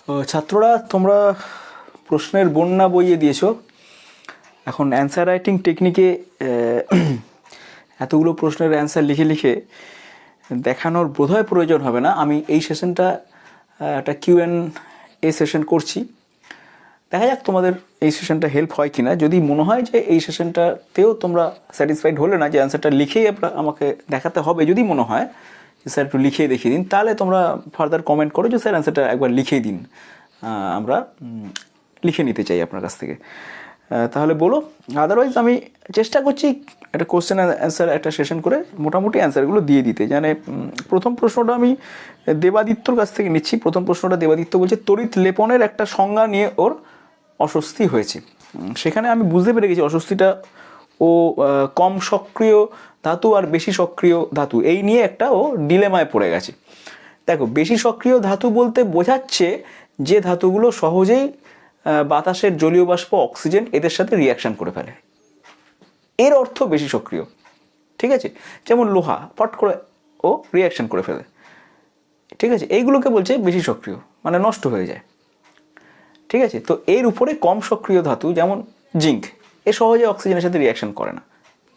ছাত্ররা তোমরা প্রশ্নের বন্যা বইয়ে দিয়েছো। এখন অ্যান্সার রাইটিং টেকনিকে এতগুলো প্রশ্নের অ্যান্সার লিখে লিখে দেখানোর বোধহয় প্রয়োজন হবে না। আমি এই সেশনটা একটা Q&A সেশন করছি, দেখা যাক তোমাদের এই সেশনটা হেল্প হয় কি না। যদি মনে হয় যে এই সেশনটাতেও তোমরা স্যাটিসফাইড হলে না, যে অ্যান্সারটা লিখেই আমাকে দেখাতে হবে, যদি মনে হয় যে স্যার একটু লিখিয়ে দেখিয়ে দিন, তাহলে তোমরা ফার্দার কমেন্ট করো যে স্যার অ্যান্সারটা একবার লিখিয়ে দিন, আমরা লিখে নিতে চাই আপনার কাছ থেকে। তাহলে বলো, আদারওয়াইজ আমি চেষ্টা করছি একটা কোশ্চেন অ্যান্সার একটা সেশন করে মোটামুটি অ্যান্সারগুলো দিয়ে দিতে। জানে প্রথম প্রশ্নটা আমি দেবাদিত্যর কাছ থেকে নিচ্ছি। প্রথম প্রশ্নটা দেবাদিত্য বলছে, তড়িৎ লেপনের একটা সংজ্ঞা নিয়ে ওর অস্বস্তি হয়েছে। সেখানে আমি বুঝতে পেরে গেছি অস্বস্তিটা ও কম সক্রিয় ধাতু আর বেশি সক্রিয় ধাতু এই নিয়ে একটা ও ডিলেমায় পড়ে গেছে। দেখো, বেশি সক্রিয় ধাতু বলতে বোঝাচ্ছে যে ধাতুগুলো সহজেই বাতাসের জলীয় বাষ্প, অক্সিজেন এদের সাথে রিয়াকশান করে ফেলে, এর অর্থ বেশি সক্রিয়। ঠিক আছে, যেমন লোহা ফট করে ও রিয়াকশান করে ফেলে। ঠিক আছে, এইগুলোকে বলছে বেশি সক্রিয়, মানে নষ্ট হয়ে যায়। ঠিক আছে, তো এর উপরে কম সক্রিয় ধাতু যেমন জিঙ্ক, এ সহজে অক্সিজেনের সাথে রিয়াকশান করে না,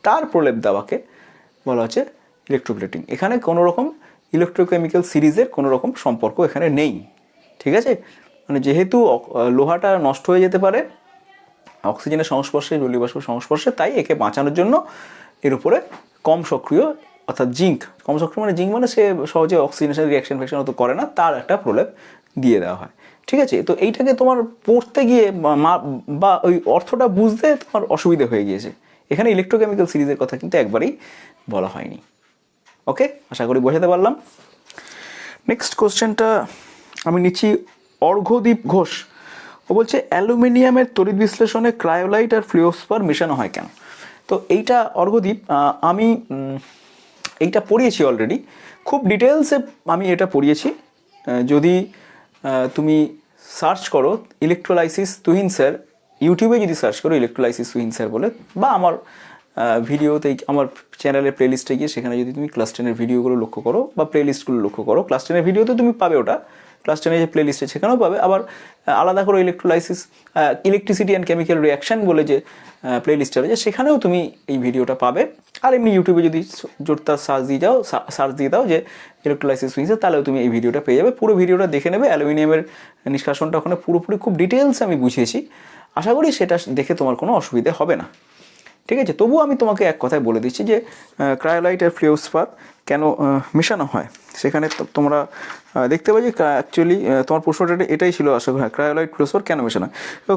তার প্রলেপ দেওয়াকে বলা হচ্ছে ইলেকট্রোপ্লেটিং। এখানে কোনো রকম ইলেকট্রোকেমিক্যাল সিরিজের কোনো রকম সম্পর্ক এখানে নেই। ঠিক আছে, মানে যেহেতু লোহাটা নষ্ট হয়ে যেতে পারে অক্সিজেনের সংস্পর্শে, জলীয় বাষ্পের সংস্পর্শে, তাই একে বাঁচানোর জন্য এর উপরে কম সক্রিয়, অর্থাৎ জিঙ্ক, কম সক্রিয় মানে জিঙ্ক মানে সে সহজে অক্সিজেনের সাথে রিয়াকশন ফ্যাকশন অত করে না, তার একটা প্রলেপ দিয়ে দেওয়া হয়। ঠিক আছে, তো এইটাকে তোমার পড়তে গিয়ে বা ওই অর্থটা বুঝতে তোমার অসুবিধা হয়ে গিয়েছে। এখানে ইলেকট্রোকেমিক্যাল সিরিজের কথা কিন্তু একবারেই বলা হয়নি। ওকে, আশা করি বোঝাতে পারলাম। নেক্সট কোশ্চেনটা আমি নিচ্ছি অর্ঘ্যদীপ ঘোষ। ও বলছে, অ্যালুমিনিয়ামের তড়িৎ বিশ্লেষণে ক্রায়োলাইট আর ফ্লুওস্পার মেশানো হয় কেন? তো এইটা অর্ঘ্যদীপ, আমি এইটা পড়িয়েছি অলরেডি, খুব ডিটেলসে আমি এটা পড়িয়েছি। যদি তুমি সার্চ করো ইলেকট্রোলাইসিস তুহিন স্যার, ইউটিউবে যদি সার্চ করো ইলেকট্রোলাইসিস তুহিন স্যার বলে, বা আমার ভিডিওতে, আমার চ্যানেলের প্লেলিস্টে গিয়ে সেখানে যদি তুমি ক্লাস 10-এর ভিডিওগুলো লক্ষ্য করো বা প্লেলিস্টগুলো লক্ষ্য করো, ক্লাস 10-এর ভিডিওতে তুমি পাবে ওটা, ক্লাস 10-এর যে প্লেলিস্টে সেখানেও পাবে। আবার আলাদা করে electrolysis, electricity and chemical reaction বলে যে প্লেলিস্টটা রয়েছে, সেখানেও তুমি এই ভিডিওটা পাবে। আর এমনি ইউটিউবে যদি জোরদার সার্চ দিয়ে দাও যে ইলেকট্রোলাইসিস হয়েছে, তাহলেও তুমি এই ভিডিওটা পেয়ে যাবে। পুরো ভিডিওটা দেখে নেবে। অ্যালুমিনিয়ামের নিষ্কাশনটা ওখানে পুরোপুরি খুব ডিটেলস আমি বুঝিয়েছি। আশা করি সেটা দেখে তোমার কোনো অসুবিধে হবে না। ঠিক আছে, তবুও আমি তোমাকে এক কথায় বলে দিচ্ছি যে ক্রায়োলাইট আর ফ্লুওস্পার কেন মেশানো হয়। সেখানে তোমরা দেখতে পাই যে অ্যাকচুয়ালি তোমার প্রশ্নটা এটাই ছিল, আশা করি, ক্রায়োলাইট ফ্লুওস্পার কেন মেশানো হয়। তো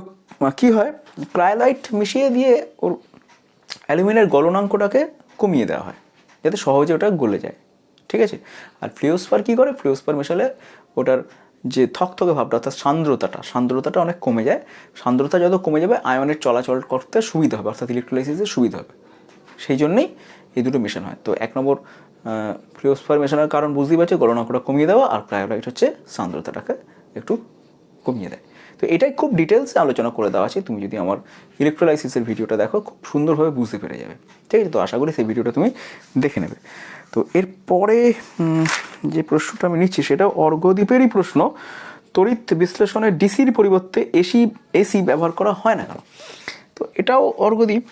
কী হয়, ক্রায়োলাইট মিশিয়ে দিয়ে ওর অ্যালুমিনিয়ামের গলনাঙ্কটাকে কমিয়ে দেওয়া হয় যাতে সহজে ওটা গলে যায়। ঠিক আছে, আর ফ্লুওস্পার কী করে, ফ্লুওস্পার মেশালে ওটার যে থকথকে ভাবটা, অর্থাৎ সান্দ্রতাটা অনেক কমে যায়। সান্দ্রতা যত কমে যাবে আয়নের চলাচল করতে সুবিধা হবে, অর্থাৎ ইলেকট্রোলাইসিসের সুবিধা হবে। সেই জন্যই এই দুটো মেশানো হয়। তো এক নম্বর ফ্লুওস্পার মেশানোর কারণ বুঝতেই পারছো, গলনাঙ্কটা কমিয়ে দেওয়া, আর ক্রায়োলাইট হচ্ছে সান্দ্রতাটাকে একটু কমিয়ে দেয়। তো এটাই খুব ডিটেলসে আলোচনা করে দেওয়া আছে। তুমি যদি আমার ইলেকট্রোলাইসিসের ভিডিওটা দেখো, খুব সুন্দরভাবে বুঝতে পেরে যাবে। ঠিক আছে, তো আশা করি সেই ভিডিওটা তুমি দেখে নেবে। তো এরপরে যে প্রশ্নটা আমি নিচ্ছি সেটা অর্ঘ্যদীপেরই প্রশ্ন, তড়িৎ বিশ্লেষণে ডিসির পরিবর্তে এসি ব্যবহার করা হয় না কেন? তো এটাও অর্ঘ্যদীপ,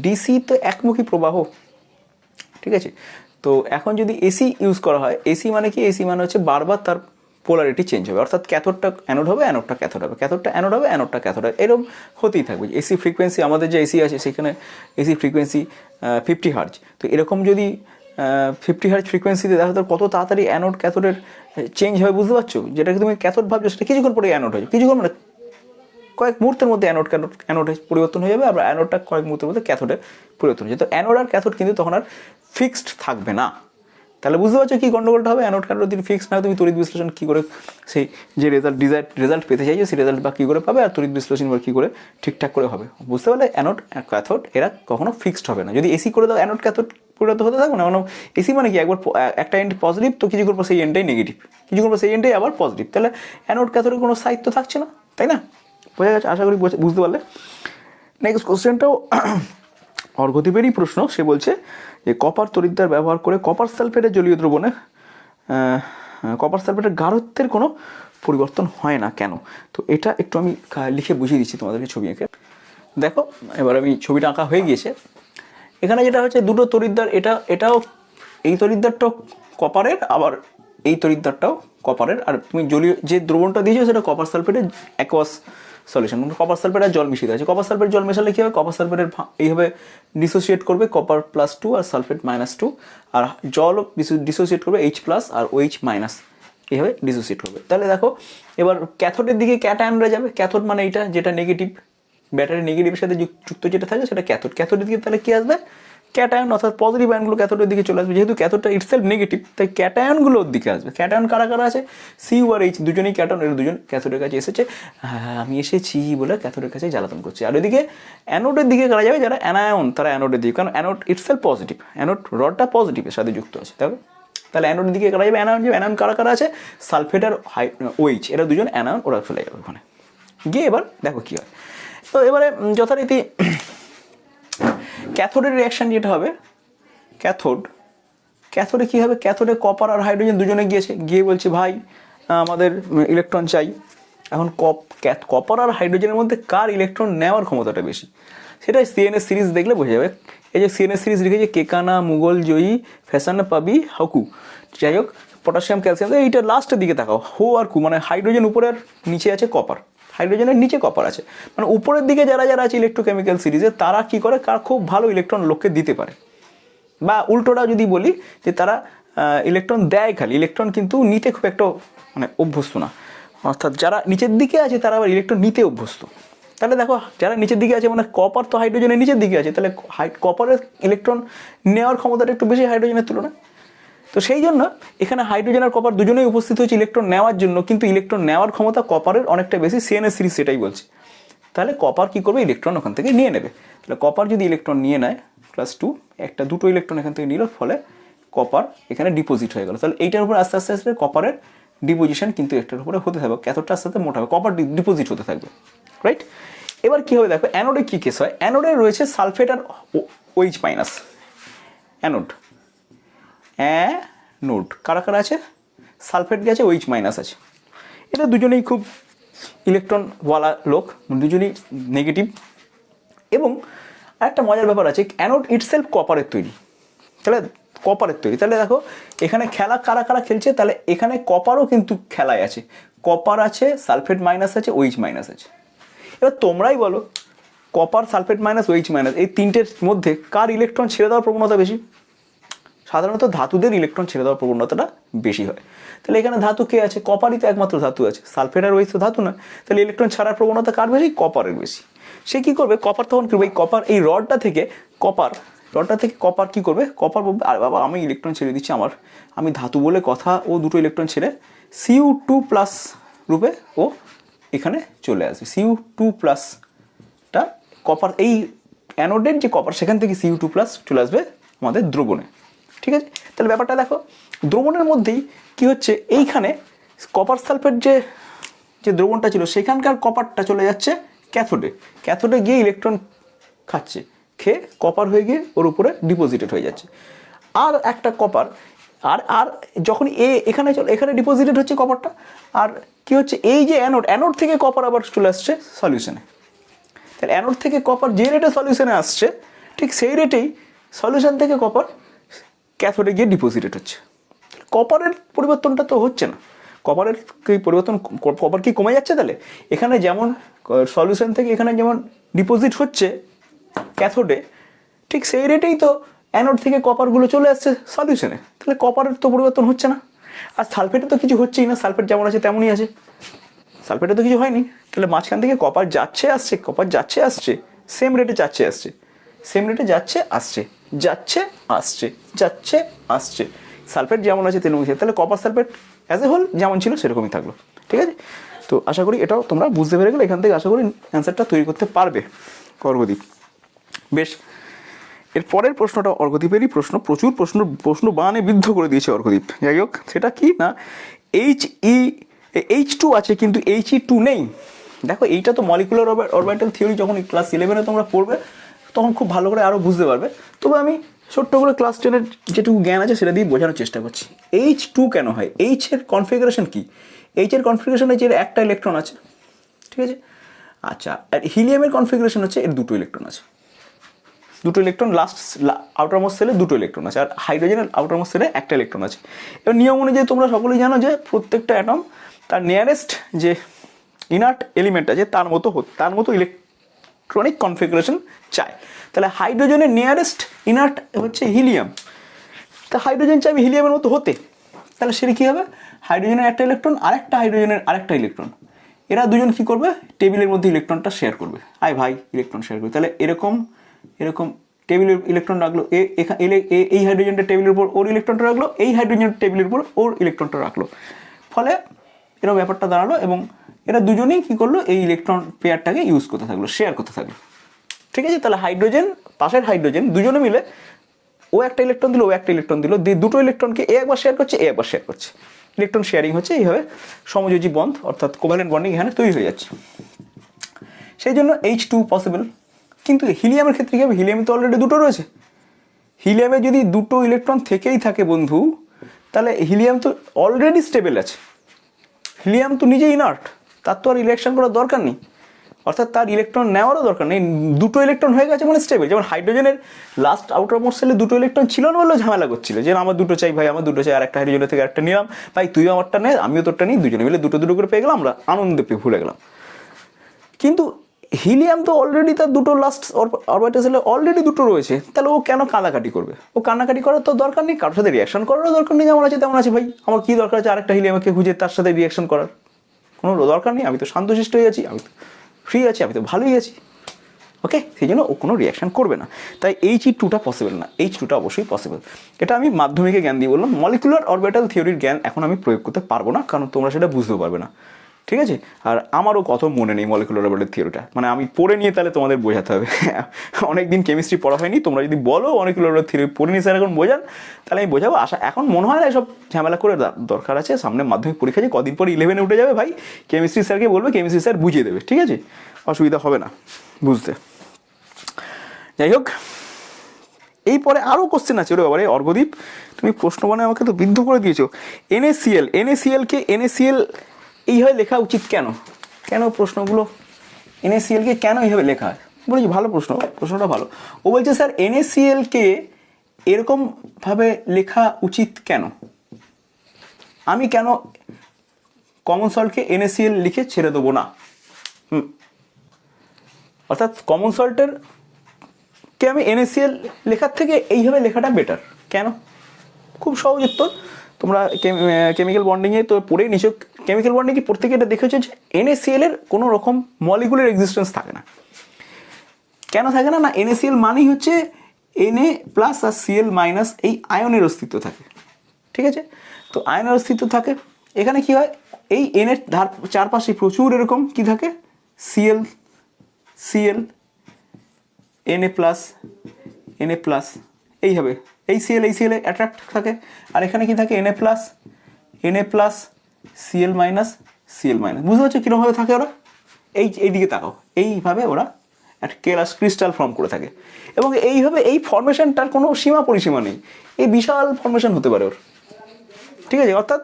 ডিসি তো একমুখী প্রবাহ। ঠিক আছে, তো এখন যদি এসি ইউজ করা হয়, এসি মানে কি, এসি মানে হচ্ছে বারবার তার পোলারিটি চেঞ্জ হবে, অর্থাৎ ক্যাথোডটা অ্যানোড হবে, অ্যানোডটা ক্যাথোড হবে, ক্যাথোডটা অ্যানোড হবে, অ্যানোডটা ক্যাথোড হবে, এরকম হতেই থাকবে। এসি ফ্রিকোয়েন্সি, আমাদের যে এসি আছে সেখানে এসি ফ্রিকোয়েন্সি 50 হার্জ। তো এরকম যদি 50 হার্জ ফ্রিকোয়েন্সিতে দেখা যায় কত তাড়াতাড়ি অ্যানোড ক্যাথোডের চেঞ্জ হবে, বুঝতে পারছো? যেটাকে তুমি ক্যাথোড ভাবছো সেটা কিছুক্ষণ পরে অ্যানোড হয়, কিছুক্ষণ মানে কয়েক মুহূর্তের মধ্যে অ্যানোডে পরিবর্তন হয়ে যাবে, আবার অ্যানোডটা কয়েক মুহূর্তের মধ্যে ক্যাথোডে পরিবর্তন হয়ে যাবে। তো অ্যানোড আর ক্যাথোড কিন্তু তখন আর ফিক্সড থাকবে না। তাহলে বুঝতে পারছো কী গন্ডগোলটা হবে। অ্যানোড ক্যাথোড যদি ফিক্সড না হয়, তুমি তড়িৎ বিশ্লেষণ কী করে সেই যে রেজাল্ট পেতে চাইছো সেই রেজাল্ট বা কী করে পাবে, আর তড়িৎ বিশ্লেষণ বা কী করে ঠিকঠাক করে হবে। বুঝতে পারলে, অ্যানোড ক্যাথোড এরা কখনো ফিক্সড হবে না। যদি এসি করে দাও, অ্যানোড ক্যাথোড পরিণত হতে থাকবে না। কারণ এসি মানে কি, একবার একটা এন্ড পজিটিভ, তো কিছুক্ষণ পর সেই এন্ডটাই নেগেটিভ, কিছুক্ষণ পর সেই এন্ডটাই আবার পজিটিভ। তাহলে অ্যানোড ক্যাথোডের কোনো সাহিত্য থাকছে না, তাই না? বোঝা গেছে, আশা করি বুঝতে পারলে। নেক্সট কোশ্চেনটাও অর্ঘ্যদীপেরই প্রশ্ন। সে বলছে যে কপার তড়িৎদ্বার ব্যবহার করে কপার সালফেটের জলীয় দ্রবণে কপার সালফেটের গাঢ়ত্বের কোনো পরিবর্তন হয় না কেন। তো এটা একটু আমি লিখে বুঝিয়ে দিচ্ছি তোমাদেরকে ছবি এঁকে। দেখো এবার আমি ছবিটা আঁকা হয়ে গিয়েছে। এখানে যেটা হচ্ছে দুটো তড়িৎদ্বার, এটাও এই তড়িৎদ্বারটাও কপারের, আবার এই তড়িৎদ্বারটাও কপারের। আর তুমি জলীয় যে দ্রবণটা দিয়েছো সেটা কপার সালফেটের অ্যাকোয়াস সলিউশন, কপার সালফেট আর জল মিশিয়ে আছে। কপার সালফেট জল মেশালে কী হবে, কপার সালফেটের এইভাবে ডিসোসিয়েট করবে কপার +2 আর সালফেট -2, আর জল ডিসোসিয়েট করবে H+ আর OH-, এইভাবে ডিসোসিয়েট করবে। তাহলে দেখো এবার ক্যাথোডের দিকে ক্যাটায়নরা যাবে। ক্যাথোড মানে এইটা যেটা নেগেটিভ, ব্যাটারি নেগেটিভের সাথে যুক্ত যেটা থাকে সেটা ক্যাথোড। ক্যাথোডের দিকে তাহলে কী আসবে, ক্যাটায়ন, অর্থাৎ পজিটিভ আয়নগুলো ক্যাথোডের দিকে চলে আসবে। যেহেতু ক্যাথোডটা ইটসেলফ নেগেটিভ তাই ক্যাটায়নগুলো ওর দিকে আসবে। ক্যাটায়ন কারা কারা আছে, Cu আর H দুজনেই ক্যাটায়ন, এর দুজন ক্যাথোডের কাছে এসেছে, আমি এসেছি বলে ক্যাথোডের কাছে জ্বালাতন করছে। আর ওইদিকে অ্যানোডের দিকে কারা যাবে, যারা অ্যানায়ন তারা অ্যানোডের দিকে, কারণ অ্যানোড ইটসেলফ পজিটিভ, অ্যানোড রডটা পজিটিভের সাথে যুক্ত আছে। তাহলে অ্যানোডের দিকে কারা যাবে, অ্যানায়ন যাবে। অ্যানায়ন কারা কারা আছে, সালফেট আর OH, এরা দুজন অ্যানায়ন, ওরা চলে যাবে ওখানে গিয়ে। এবার দেখো কী হয়। তো এবারে যথারীতি ক্যাথোডের রিয়াকশান যেটা হবে, ক্যাথোডে কী হবে, ক্যাথোডে কপার আর হাইড্রোজেন দুজনে গিয়ে বলছে ভাই আমাদের ইলেকট্রন চাই। এখন কপার আর হাইড্রোজেনের মধ্যে কার ইলেকট্রন নেওয়ার ক্ষমতাটা বেশি, সেটা CNS সিরিজ দেখলে বোঝা যাবে। এই যে CNS সিরিজ লিখেছে, কেকানা, মুঘল, জয়ী, ফ্যাশন, পাবি, হাকু, যাই হোক, পটাশিয়াম, ক্যালসিয়াম, এইটা লাস্টের দিকে তাকাও, হো আর কু, মানে হাইড্রোজেন উপরে আর নিচে আছে কপার, হাইড্রোজেনের নিচে কপার আছে, মানে উপরের দিকে যারা যারা আছে ইলেকট্রোকেমিক্যাল সিরিজে তারা কী করে, কার খুব ভালো ইলেকট্রন লোককে দিতে পারে, বা উল্টোটা যদি বলি যে তারা ইলেকট্রন দেয় খালি, ইলেকট্রন কিন্তু নিতে খুব একটা মানে অভ্যস্ত না। অর্থাৎ যারা নিচের দিকে আছে তারা আবার ইলেকট্রন নিতে অভ্যস্ত। তাহলে দেখো যারা নিচের দিকে আছে, মানে কপার তো হাইড্রোজেনের নিচের দিকে আছে, তাহলে কপারের ইলেকট্রন নেওয়ার ক্ষমতাটা একটু বেশি হাইড্রোজেনের তুলনায়। তো সেই জন্য এখানে হাইড্রোজেন আর কপার দুজনেই উপস্থিত হয়েছে ইলেকট্রন নেওয়ার জন্য, কিন্তু ইলেকট্রন নেওয়ার ক্ষমতা কপারের অনেকটা বেশি। CNS সিরিজ সেটাই বলছে। তাহলে কপার কী করবে, ইলেকট্রন ওখান থেকে নিয়ে নেবে। তাহলে কপার যদি ইলেকট্রন নিয়ে নেয় +2, দুটো ইলেকট্রন এখান থেকে নিল, ফলে কপার এখানে ডিপোজিট হয়ে গেল। তাহলে এইটার উপর আস্তে আস্তে আস্তে কপারের ডিপোজিশন কিন্তু একটার উপরে হতে থাকবে, ক্যাথোডটা আস্তে আস্তে মোটা হবে, কপার ডিপোজিট হতে থাকবে, রাইট। এবার কী হবে দেখো, অ্যানোডে কী কেস হয়, অ্যানোডে রয়েছে সালফেট আর OH-, অ্যানোড কারা কারা আছে, সালফেট গেছে, OH- আছে। এটা দুজনেই খুব ইলেকট্রনওয়ালা লোক, দুজনেই নেগেটিভ। এবং একটা মজার ব্যাপার আছে, অ্যানোড ইটসেলফ কপারের তৈরি, তাহলে দেখো এখানে খেলা কারা কারা খেলছে, তাহলে এখানে কপারও কিন্তু খেলায় আছে, কপার আছে, সালফেট মাইনাস আছে, OH- আছে। এবার তোমরাই বলো, কপার, সালফেট মাইনাস, OH- এই তিনটের মধ্যে কার ইলেকট্রন ছেড়ে দেওয়ার প্রবণতা বেশি? সাধারণত ধাতুদের ইলেকট্রন ছেড়ে দেওয়ার প্রবণতাটা বেশি হয়। তাহলে এখানে ধাতু কে আছে, কপারই তো একমাত্র ধাতু আছে, সালফেট আর OH তো ধাতু না। তাহলে ইলেকট্রন ছাড়ার প্রবণতা কার বেশি, কপারের বেশি। সে কী করবে, কপার তখন করবে এই কপার, এই রডটা থেকে কপার কী করবে, কপার বলবে আর বাবা আমি ইলেকট্রন ছেড়ে দিচ্ছি, আমি ধাতু বলে কথা, ও দুটো ইলেকট্রন ছেড়ে Cu2+ রূপে ও এখানে চলে আসবে। Cu2+টা কপার, এই অ্যানোডের যে কপার সেখান থেকে Cu2+ চলে আসবে আমাদের দ্রবণে, ঠিক আছে। তাহলে ব্যাপারটা দেখো, দ্রবণের মধ্যেই কি হচ্ছে, এইখানে কপার সালফেট যে দ্রবণটা ছিল সেখানকার কপারটা চলে যাচ্ছে ক্যাথোডে গিয়ে ইলেকট্রন খাচ্ছে, খেয়ে কপার হয়ে গিয়ে ওর উপরে ডিপোজিটেড হয়ে যাচ্ছে। আর একটা কপার আর যখন এখানে ডিপোজিটেড হচ্ছে কপারটা, আর কি হচ্ছে, এই যে অ্যানোড থেকে কপার আবার চলে আসছে সলিউশনে। তাহলে অ্যানোড থেকে কপার যে রেটে সলিউশনে আসছে, ঠিক সেই রেটেই সলিউশন থেকে কপার ক্যাথোডে গিয়ে ডিপোজিটেড হচ্ছে। কপারের পরিবর্তনটা তো হচ্ছে না, কপারের কি পরিবর্তন, কপার কি কমে যাচ্ছে? তাহলে এখানে যেমন সলিউশন থেকে এখানে যেমন ডিপোজিট হচ্ছে ক্যাথোডে, ঠিক সেই রেটেই তো অ্যানোড থেকে কপারগুলো চলে আসছে সলিউশনে। তাহলে কপারের তো পরিবর্তন হচ্ছে না। আর সালফেটে তো কিছু হচ্ছেই না, সালফেট যেমন আছে তেমনই আছে, সালফেটে তো কিছু হয়নি। তাহলে মাঝখান থেকে কপার যাচ্ছে আসছে, সেম রেটে যাচ্ছে আসছে, সালফেট যেমন আছে তেমনই আছে। তাহলে copper sulphate as a whole যেমন ছিল সেরকমই থাকলো, ঠিক আছে। তো আশা করি এটাও তোমরা বুঝতে পেরে গেলে, এখান থেকে আশা করি অ্যান্সারটা তৈরি করতে পারবে। অর্ঘ্যদ্বীপ, বেশ, এর পরের প্রশ্নটা অর্ঘ্যদ্বীপেরই প্রচুর প্রশ্ন বানে বিদ্ধ করে দিয়েছে অর্ঘ্যদ্বীপ। যাই হোক, সেটা কি না, H2 আছে কিন্তু He2 নেই। দেখো এইটা তো মলিকুলার অরবিটাল থিওরি যখন ক্লাস 11-এ তোমরা পড়বে তখন খুব ভালো করে আরও বুঝতে পারবে। তবে আমি ছোট্ট করে ক্লাস 10-এর যেটুকু জ্ঞান আছে সেটা দিয়ে বোঝানোর চেষ্টা করছি। H2 কেন হয়, H এর কনফিগারেশন কি, এইচ এর কনফিগারেশন হচ্ছে এর একটা ইলেকট্রন আছে, ঠিক আছে। আচ্ছা, আর হিলিয়ামের কনফিগারেশন হচ্ছে এর দুটো ইলেকট্রন আছে, দুটো ইলেকট্রন লাস্ট আউটারমোস্ট সেলে দুটো ইলেকট্রন আছে, আর হাইড্রোজেনের আউটারমোস্ট সেলে একটা ইলেকট্রন আছে। এবার নিয়ম অনুযায়ী তোমরা সকলেই জানো যে প্রত্যেকটা অ্যাটম তার নিয়ারেস্ট যে ইনার্ট এলিমেন্ট আছে তার মতো ইলেকট্রনিক কনফিগারেশন চায়। তাহলে হাইড্রোজেনের নিয়ারেস্ট ইনার্ট হচ্ছে হিলিয়াম, তা হাইড্রোজেন চাইবে হিলিয়ামের মতো হতে, তাহলে সেটা কী হবে, হাইড্রোজেনের একটা ইলেকট্রন আরেকটা হাইড্রোজেনের আরেকটা ইলেকট্রন, এরা দুজন কী করবে, টেবিলের মধ্যে ইলেকট্রনটা শেয়ার করবে, আয় ভাই ইলেকট্রন শেয়ার করবে। তাহলে এরকম টেবিলের ইলেকট্রন রাখলো, এই হাইড্রোজেনটা টেবিলের উপর ওর ইলেকট্রনটা রাখলো, এই হাইড্রোজেন টেবিলের উপর ওর ইলেকট্রনটা রাখলো, ফলে এরকম ব্যাপারটা দাঁড়ালো, এবং এরা দুজনেই কী করলো, এই ইলেকট্রন পেয়ারটাকে ইউজ করতে থাকলো, শেয়ার করতে থাকলো, ঠিক আছে। তাহলে হাইড্রোজেন, পাশের হাইড্রোজেন দুজনে মিলে ও একটা ইলেকট্রন দিল, ও একটা ইলেকট্রন দিল, দিয়ে দুটো ইলেকট্রনকে এ একবার শেয়ার করছে, এ একবার শেয়ার করছে, ইলেকট্রন শেয়ারিং হচ্ছে, এইভাবে সমযোজী বন্ধ অর্থাৎ কোভ্যালেন্ট বন্ডিং এখানে তৈরি হয়ে যাচ্ছে, সেই জন্য H2 পসিবল। কিন্তু হিলিয়ামের ক্ষেত্রে কী হবে, হিলিয়ামে তো অলরেডি দুটো রয়েছে, হিলিয়ামে যদি দুটো ইলেকট্রন থেকেই থাকে বন্ধু, তাহলে হিলিয়াম তো অলরেডি স্টেবল আছে, হিলিয়াম তো নিজে ইনার্ট, তার তো আর ইলেকশন করার দরকার নেই, অর্থাৎ তার ইলেকট্রন নেওয়ারও দরকার নেই, দুটো ইলেকট্রন হয়ে গেছে মানে স্টেবল। যেমন হাইড্রোজেনের লাস্ট আউটারমোস্ট সেলে দুটো ইলেকট্রন ছিল না বললেও ঝামেলা করছিল, যে আমার দুটো চাই ভাই, আমার দুটো চাই, আর একটা হাইড্রোজেনের থেকে একটা নিলাম, ভাই তুইও আমারটা নে আমিও তোরটা নিই, দুজনে মিলে দুটো দুটো করে পেয়ে গেলাম, আমরা আনন্দে পেয়ে ভুলে গেলাম। কিন্তু হিলিয়াম তো অলরেডি তার দুটো লাস্ট অরবিটাল সেলে অলরেডি দুটো রয়েছে, তাহলে ও কেন কানাকাটি করবে, ও কানাকাটি করার তো দরকার নেই, কারোর সাথে রিয়াকশন করারও দরকার নেই, যেমন আছে তেমন আছে ভাই, আমার কী দরকার আছে আরেকটা হিলিয়ামকে খুঁজে তার সাথে রিয়াকশন করার, কোনো দরকার নেই, আমি তো শান্তশিষ্ট হয়ে আছি, আমি তো ফ্রি আছি, আমি তো ভালোই আছি, ওকে, সেই জন্য ও কোনো রিয়াকশন করবে না। তাই H2টা পসিবল না, H2টা অবশ্যই পসিবল। এটা আমি মাধ্যমিকে জ্ঞান দিয়ে বললাম, মলিকুলার অরবিটাল থিওরির জ্ঞান এখন আমি প্রয়োগ করতে পারবো না, কারণ তোমরা সেটা বুঝতেও পারবে না, ঠিক আছে। আর আমারও কত মনে নেই মলিকুলার অরবিটাল থিওরিটা, মানে আমি পড়ে নিয়ে তাহলে তোমাদের বোঝাতে হবে, অনেকদিন কেমিস্ট্রি পড়া হয়নি, তোমরা যদি বলো মলিকুলার অরবিটাল থিওরি পড়ে নিয়ে স্যার এখন বোঝান, তাহলে আমি বোঝাবো। এখন মনে হয় না এসব ঝামেলা করে দরকার আছে, সামনে মাধ্যমিক পরীক্ষা আছে, কদিন পর 11-এ উঠে যাবে ভাই, কেমিস্ট্রি স্যারকে বলবে, কেমিস্ট্রি স্যার বুঝিয়ে দেবে, ঠিক আছে, অসুবিধা হবে না বুঝতে। যাই হোক, এই পরে আরও কোশ্চেন আছে ওরে বাবারে, অর্ঘদীপ তুমি প্রশ্ন বানায় আমাকে তো বিদ্ধ করে দিয়েছো। NaClকে NaCl এইভাবে লেখা উচিত কেন, কেন প্রশ্নগুলো NaClকে কেন এইভাবে লেখা হয়, বলেছি ভালো প্রশ্নটা ভালো। ও বলছে স্যার NaClকে এরকমভাবে লেখা উচিত কেন, আমি কেন কমন সল্টকে NaCl লিখে ছেড়ে দেবো না, অর্থাৎ কমন সল্টের কে আমি NaCl লেখার থেকে এইভাবে লেখাটা বেটার কেন, খুব সহজ উত্তর, তোমরা কেমিক্যাল বন্ডিংয়ে তো পড়েই নিছো, কেমিক্যাল বন্ডিংয়ে পড়তে গিয়ে এটা দেখেছো যে NaCl এর কোনো রকম মলিকুলার এক্সিস্টেন্স থাকে না, কেন থাকে না, না NaCl মানেই হচ্ছে Na প্লাস আর Cl মাইনাস এই আয়নের অস্তিত্ব থাকে, ঠিক আছে। তো আয়নের অস্তিত্ব থাকে, এখানে কি হয়, এই N এর চারপাশে প্রচুর এরকম কি থাকে, Cl Na প্লাস এইভাবে এই Cl অ্যাট্রাক্ট থাকে, আর এখানে কি থাকে Na প্লাস Cl মাইনাস, বুঝতে পারছো কীরকমভাবে থাকে ওরা, এইদিকে তাকাও, এইভাবে ওরা একটা ক্রিস্টাল ফর্ম করে থাকে, এবং এইভাবে এই ফর্মেশনটার কোনো সীমা পরিসীমা নেই, এই বিশাল ফর্মেশন হতে পারে ওর, ঠিক আছে। অর্থাৎ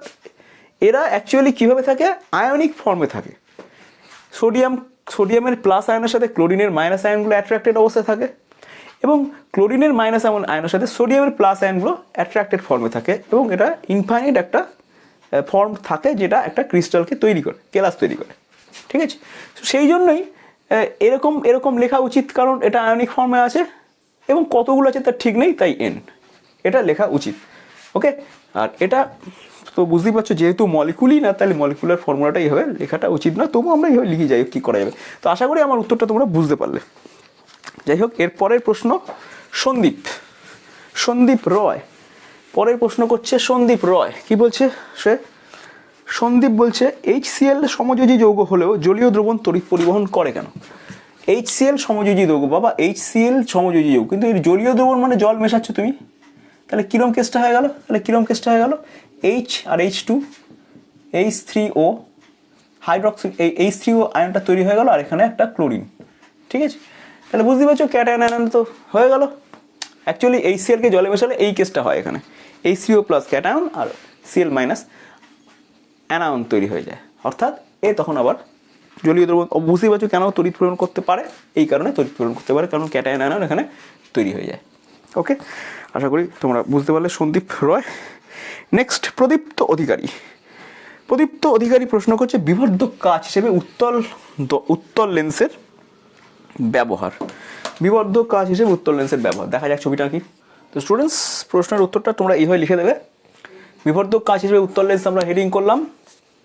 এরা অ্যাকচুয়ালি কীভাবে থাকে, আয়নিক ফর্মে থাকে, সোডিয়ামের প্লাস আয়নের সাথে ক্লোরিনের মাইনাস আয়নগুলো অ্যাট্রাক্টেড অবস্থায় থাকে, এবং ক্লোরিনের মাইনাস আয়নের সাথে সোডিয়ামের প্লাস আয়নগুলো অ্যাট্রাক্টেড ফর্মে থাকে, এবং এটা ইনফাইনাইট একটা ফর্ম থাকে যেটা একটা ক্রিস্টালকে তৈরি করে, কেলাস তৈরি করে, ঠিক আছে। সেই জন্যই এরকম লেখা উচিত, কারণ এটা আয়নিক ফর্মে আছে এবং কতগুলো আছে তার ঠিক নেই, তাই N এটা লেখা উচিত, ওকে। আর এটা তো বুঝতেই পারছো যেহেতু মলিকুলই না, তাহলে মলিকুলার ফর্মুলাটা এইভাবে লেখাটা উচিত না, তবু আমরা এইভাবে লিখে যাই, কী করা যাবে। তো আশা করি আমার উত্তরটা তোমরা বুঝতে পারলে। যাই হোক, এর পরের প্রশ্ন সন্দীপ রয় পরের প্রশ্ন করছে, সন্দীপ রয় কি বলছে, সন্দীপ বলছে HCl সমযোজী যৌগ হলেও জলীয় দ্রবণ তড়িৎ পরিবহন করে কেন। HCl সমযোজী যৌগ, বাবা HCl সমযোজী যৌগ, কিন্তু এর জলীয় দ্রবণ মানে জল মেশাচ্ছ তুমি, তাহলে কিরম কেসটা হয়ে গেল, H আর H2 H3O হাইড্রক্সি, এই H3O আয়নটা তৈরি হয়ে গেল, আর এখানে একটা ক্লোরিন, ঠিক আছে। তাহলে বুঝতে পারছো ক্যাটায়ন আয়ন তো হয়ে গেল, অ্যাকচুয়ালি HClকে জলে মেশালে এই কেসটা হয়, এখানে H3O প্লাস ক্যাটায়ন আর Cl মাইনাস, অ্যানায়ন তৈরি হয়ে যায়, অর্থাৎ এ তখন আবার জলীয় দ্রবণ। বুঝতেই পারছো কেন তড়িৎ প্রেরণ করতে পারে, এই কারণে তড়িৎ প্রেরণ করতে পারে, কারণ ক্যাটায়ন অ্যানায়ন এখানে তৈরি হয়ে যায়। ওকে, আশা করি তোমরা বুঝতে পারলে। সন্দীপ রয়। নেক্সট, প্রদীপ্ত অধিকারী। প্রদীপ্ত অধিকারী প্রশ্ন করছে বিবর্ধক কাচ হিসেবে উত্তল লেন্সের ব্যবহার। বিবর্ধক কাচ হিসেবে উত্তল লেন্সের ব্যবহার, দেখা যাক ছবিটা কি। তো স্টুডেন্টস, প্রশ্নের উত্তরটা তোমরা এইভাবে লিখে দেবে। বিবর্ধক কাচ হিসেবে উত্তল লেন্স আমরা হেডিং করলাম,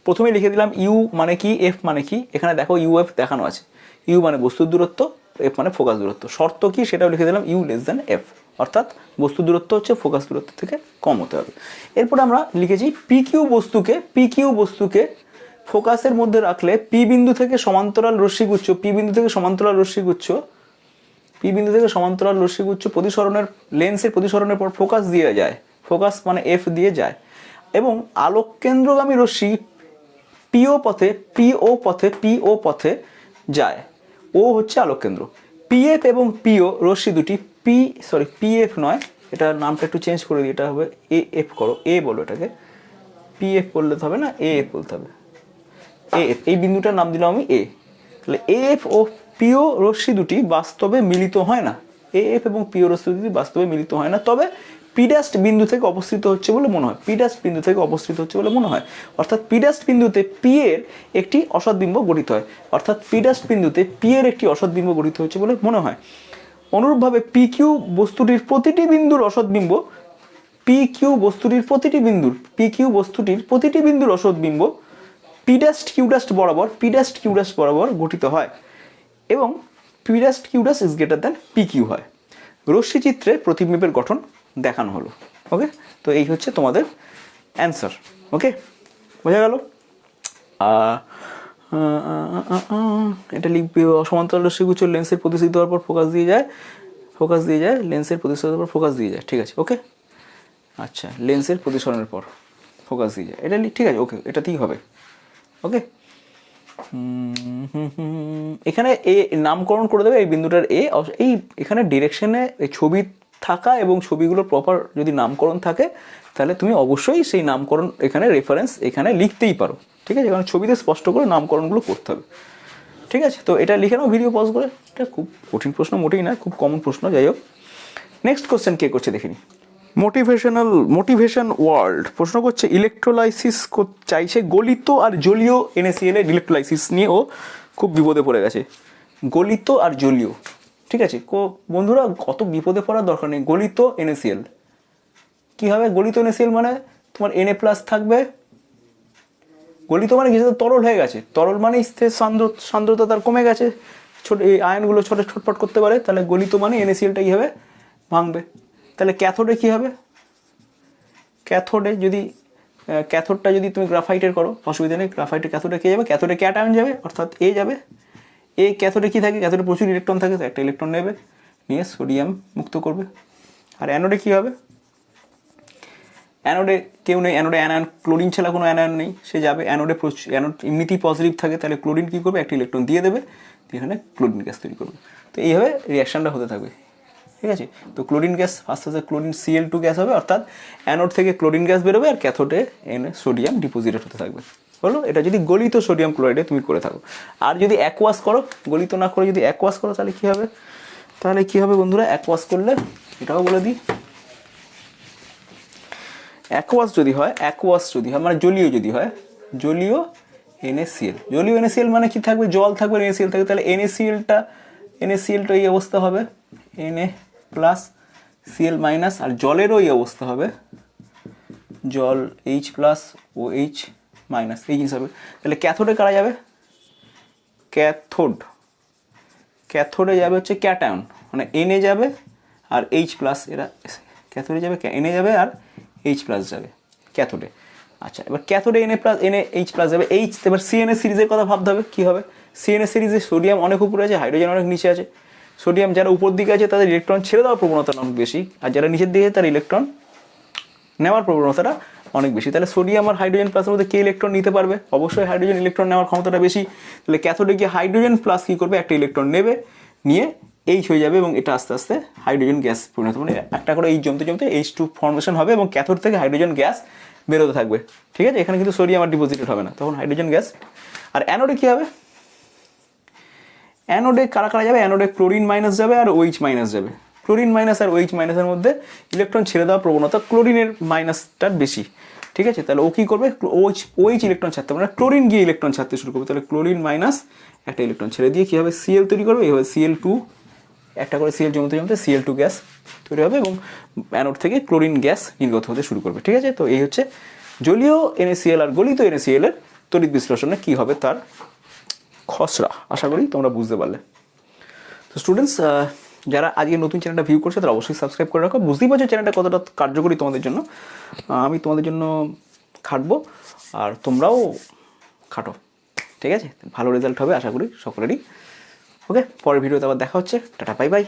প্রথমেই লিখে দিলাম ইউ মানে কি, এফ মানে কি। এখানে দেখো ইউএফ দেখানো আছে, ইউ মানে বস্তুর দূরত্ব, এফ মানে ফোকাস দূরত্ব। শর্ত কি সেটাও লিখে দিলাম, ইউ লেস দ্যান এফ, অর্থাৎ বস্তুর দূরত্ব হচ্ছে ফোকাস দূরত্ব থেকে কম হতে হবে। এরপরে আমরা লিখেছি পিকিউ বস্তুকে ফোকাসের মধ্যে রাখলে পি বিন্দু থেকে সমান্তরাল রশ্মিগুচ্ছ প্রতিসরণের লেন্সের প্রতিসরণের পর ফোকাস দিয়ে যায়, ফোকাস মানে এফ দিয়ে যায়, এবং আলোক কেন্দ্রগামী রশ্মি পিও পথে যায়। ও হচ্ছে আলোক কেন্দ্র। পিএফ এবং পিও রশ্মি দুটি পিএফ নয়, এটা নামটা একটু চেঞ্জ করে দিই, এটা হবে এ এফ করো, এ বলো এটাকে, পিএফ বললে হবে না, এ এফ বলতে হবে। এএফ, এই বিন্দুটার নাম দিলাম আমি এ। তাহলে এএফ ও পিও রশ্মি দুটি বাস্তবে মিলিত হয় না, এএফ এবং পিও রশ্মি দুটি বাস্তবে মিলিত হয় না, তবে পিডাস্ট বিন্দু থেকে অবস্থিত হচ্ছে বলে মনে হয়। অর্থাৎ পিডাস্ট বিন্দুতে পি এর একটি অসৎবিম্ব গঠিত হচ্ছে বলে মনে হয়। অনুরূপভাবে পিকিউ বস্তুটির প্রতিটি বিন্দুর অসৎবিম্ব পিডাস্ট কিউডাস্ট বরাবর গঠিত হয়, এবং পিডাস্ট কিউডাস্ট ইজ গ্রেটার দ্যান পিকিউ হয়। রশ্মি চিত্রে প্রতিবিম্বের গঠন দেখানো হলো। ওকে, তো এই হচ্ছে তোমাদের অ্যান্সার। ওকে, বোঝা গেল? এটা লিখবে, সমান্তরাল রশ্মিগুচ্ছ লেন্সের প্রতিসিদ্ধ হওয়ার পর ফোকাস দিয়ে যায়, লেন্সের প্রতিসরণের পর ফোকাস দিয়ে যায়, ঠিক আছে। ওকে, আচ্ছা, লেন্সের প্রতিসরণের পর ফোকাস দিয়ে যায়, এটা ঠিক আছে। ওকে, এটাতেই হবে। ওকে, এখানে এ নামকরণ করে দেবে এই বিন্দুটার এ। এই এখানে ডিরেকশনে এই ছবি থাকা এবং ছবিগুলোর প্রপার যদি নামকরণ থাকে, তাহলে তুমি অবশ্যই সেই নামকরণ এখানে রেফারেন্স এখানে লিখতেই পারো, ঠিক আছে, কারণ ছবিতে স্পষ্ট করে নামকরণগুলো করতে হবে, ঠিক আছে। তো এটা লিখে নাও ভিডিও পজ করে, এটা খুব কঠিন প্রশ্ন মোটেই না, খুব কমন প্রশ্ন। যাই হোক, নেক্সট কোশ্চেন কে করছে দেখিনি। মোটিভেশন ওয়ার্ল্ড প্রশ্ন করছে ইলেকট্রোলাইসিস চাইছে গলিত আর জলীয় NaCl এর ইলেকট্রোলাইসিস নিয়ে ও খুব বিপদে পড়ে গেছে। গলিত আর জলীয়, ঠিক আছে বন্ধুরা, কত বিপদে পড়ার দরকার নেই। গলিত NaCl কি হবে? গলিত NaCl মানে তোমার Na+ থাকবে। গলিত মানে কি? তরল হয়ে গেছে, তরল মানে সান্দ্রতা তার কমে গেছে, এই আয়নগুলো ছটফট করতে পারে, তাহলে গলিত মানে NaClটা কি হবে? ভাঙবে। তাহলে ক্যাথোডে কি হবে? ক্যাথোডটা যদি তুমি গ্রাফাইটের করো, অসুবিধা নেই, গ্রাফাইটের ক্যাথোডে কে যাবে? ক্যাথোডে ক্যাটায়ন যাবে, অর্থাৎ এ যাবে। এই ক্যাথোডে কি থাকে? ক্যাথোডে প্রচুর ইলেকট্রন থাকে, তো একটা ইলেকট্রন নেবে, নিয়ে সোডিয়াম মুক্ত করবে। আর অ্যানোডে কি হবে? অ্যানোডে কেউ নেই, অ্যানোডে অ্যানায়ন, ক্লোরিন ছাড়া কোনো অ্যানায়ন নেই, সে যাবে। অ্যানোড এমনিতেই পজিটিভ থাকে, তাহলে ক্লোরিন কী করবে? একটা ইলেকট্রন দিয়ে দেবে, এখানে ক্লোরিন গ্যাস তৈরি করবে। তো এইভাবে রিয়াকশানটা হতে থাকবে, ঠিক আছে। তো ক্লোরিন গ্যাস আস্তে আস্তে ক্লোরিন Cl2 গ্যাস হবে, অর্থাৎ অ্যানোড থেকে ক্লোরিন গ্যাস বেরোবে, আর ক্যাথোডে সোডিয়াম ডিপোজিটেড হতে থাকবে। হলো, এটা যদি গলিত সোডিয়াম ক্লোরাইডে তুমি করে থাকো। আর যদি অ্যাকোয়াস করো, গলিত না করে যদি অ্যাকোয়াস করো, তাহলে কী হবে বন্ধুরা? অ্যাকোয়াস করলে এটাও বলে দিই, অ্যাকোয়াস যদি হয় মানে জলীয় যদি হয়, জলীয় NaCl মানে কি থাকবে? জল থাকবে, NaCl থাকবে, তাহলে NaClটা এই অবস্থা হবে, Na+ Cl-, আর জলেরও এই অবস্থা হবে, জল H+ OH-, এই জিনিস হবে। তাহলে ক্যাথোডে কারা যাবে? ক্যাথোডে যাবে হচ্ছে ক্যাটায়ন, মানে Na যাবে আর H+, এরা ক্যাথোডে যাবে, Na যাবে আর H+ যাবে ক্যাথোডে। আচ্ছা, এবার ক্যাথোডে NaH+ যাবে, এবার CNA সিরিজের কথা ভাবতে হবে, কী হবে? CNA সিরিজে সোডিয়াম অনেক উপরে আছে, হাইড্রোজেন অনেক নিচে আছে। সোডিয়াম যারা উপর দিকে আছে তাদের ইলেকট্রন ছেড়ে দেওয়ার প্রবণতা অনেক বেশি, আর যারা নিচের দিকে তার ইলেকট্রন নেওয়ার প্রবণতাটা অনেক বেশি। তাহলে সোডিয়াম আর হাইড্রোজেন প্লাসের মধ্যে কে ইলেকট্রন নিতে পারবে? অবশ্যই হাইড্রোজেন ইলেকট্রন নেওয়ার ক্ষমতাটা বেশি। তাহলে ক্যাথোডে গিয়ে হাইড্রোজেন প্লাস কী করবে? একটা ইলেকট্রন নেবে, নিয়ে H হয়ে যাবে, এবং এটা আস্তে আস্তে হাইড্রোজেন গ্যাস পরিণত, মানে একটা করে H জমতে H2 ফর্মেশন হবে, এবং ক্যাথোড থেকে হাইড্রোজেন গ্যাস বেরোতে থাকবে, ঠিক আছে? এখানে কিন্তু সোডিয়াম আর ডিপোজিটেড হবে না, তখন হাইড্রোজেন গ্যাস। আর অ্যানোডে কী হবে? অ্যানোডে কারা কারা যাবে? অ্যানোডে ক্লোরিন মাইনাস যাবে আর OH মাইনাস যাবে। ক্লোরিন মাইনাস আর OH মাইনাসের মধ্যে ইলেকট্রন ছেড়ে দেওয়ার প্রবণতা ক্লোরিনের মাইনাসটার বেশি, ঠিক আছে? তাহলে ও কী করবে? OH ইলেকট্রন ছাড়তে পারে না, ক্লোরিন গিয়ে ইলেকট্রন ছাড়তে শুরু করবে। তাহলে ক্লোরিন মাইনাস একটা ইলেকট্রন ছেড়ে দিয়ে কী হবে? Cl তৈরি করবে, এভাবে Cl2, একটা করে Cl জমতে জমতে Cl2 গ্যাস তৈরি হবে এবং অ্যানোড থেকে ক্লোরিন গ্যাস নির্গত হতে শুরু করবে, ঠিক আছে? তো এই হচ্ছে জলীয় NaCl আর গলিত NaCl এর তড়িৎ বিশ্লেষণে কী হবে তার খসড়া। আশা করি তোমরা বুঝতে পারলে। তো স্টুডেন্টস, যারা আজকে নতুন চ্যানেলটা ভিউ করছে তারা অবশ্যই সাবস্ক্রাইব করে রাখো। বুঝতেই পারছো চ্যানেলটা কতটা কার্যকরী তোমাদের জন্য। আমি তোমাদের জন্য খাটবো আর তোমরাও খাটো, ঠিক আছে? ভালো রেজাল্ট হবে আশা করি সকলেরই। ওকে, পরের ভিডিওতে আবার দেখা হচ্ছে। Tata, bye bye.